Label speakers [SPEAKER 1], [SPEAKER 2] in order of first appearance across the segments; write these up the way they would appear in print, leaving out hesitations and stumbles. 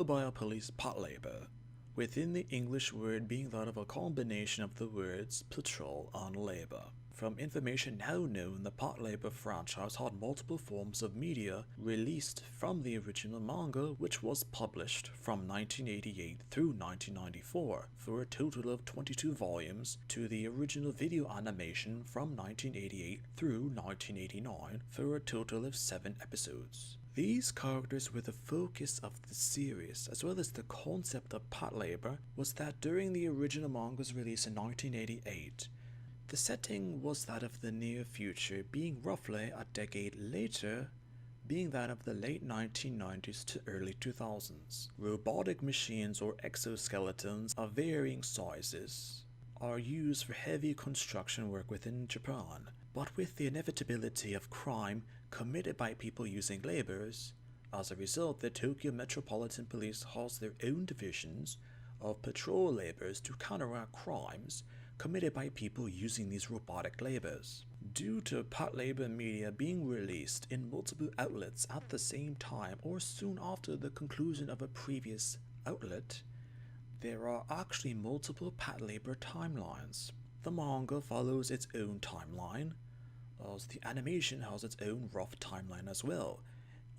[SPEAKER 1] mobile police Patlabor, within the English word being that of a combination of the words patrol and labor. From information now known, the Patlabor franchise had multiple forms of media released from the original manga, which was published from 1988 through 1994 for a total of 22 volumes, to the original video animation from 1988 through 1989 for a total of 7 episodes. These characters were the focus of the series, as well as the concept of Patlabor was that during the original manga's release in 1988, the setting was that of the near future, being roughly a decade later, being that of the late 1990s to early 2000s. Robotic machines or exoskeletons of varying sizes are used for heavy construction work within Japan, but with the inevitability of crime committed by people using labors, as a result the Tokyo Metropolitan Police has their own divisions of patrol labors to counteract crimes committed by people using these robotic labors. Due to Patlabor media being released in multiple outlets at the same time or soon after the conclusion of a previous outlet, there are actually multiple Patlabor timelines. The manga follows its own timeline, as the animation has its own rough timeline as well.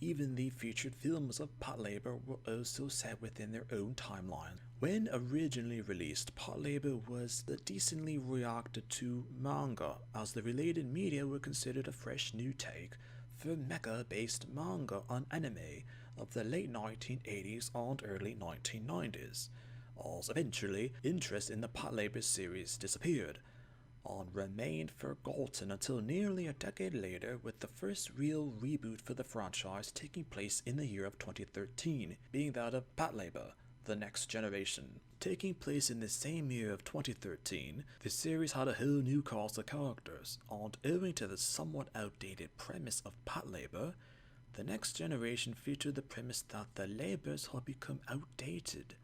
[SPEAKER 1] Even the featured films of Patlabor were also set within their own timeline. When originally released, Patlabor was the decently reacted to manga, as the related media were considered a fresh new take for mecha-based manga and anime of the late 1980s and early 1990s, as eventually interest in the Patlabor series disappeared and remained forgotten until nearly a decade later, with the first real reboot for the franchise taking place in the year of 2013, being that of Patlabor: The Next Generation. Taking place in the same year of 2013, the series had a whole new cast of characters, and owing to the somewhat outdated premise of Patlabor, The Next Generation featured the premise that the labors had become outdated,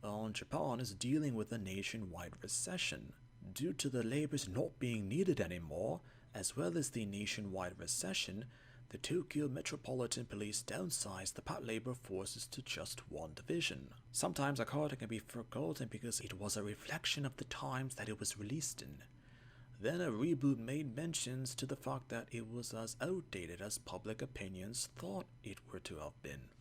[SPEAKER 1] and Japan is dealing with a nationwide recession. Due to the labors not being needed anymore, as well as the nationwide recession, the Tokyo Metropolitan Police downsized the Patlabor forces to just one division. Sometimes a character can be forgotten because it was a reflection of the times that it was released in. Then a reboot made mentions to the fact that it was as outdated as public opinions thought it were to have been.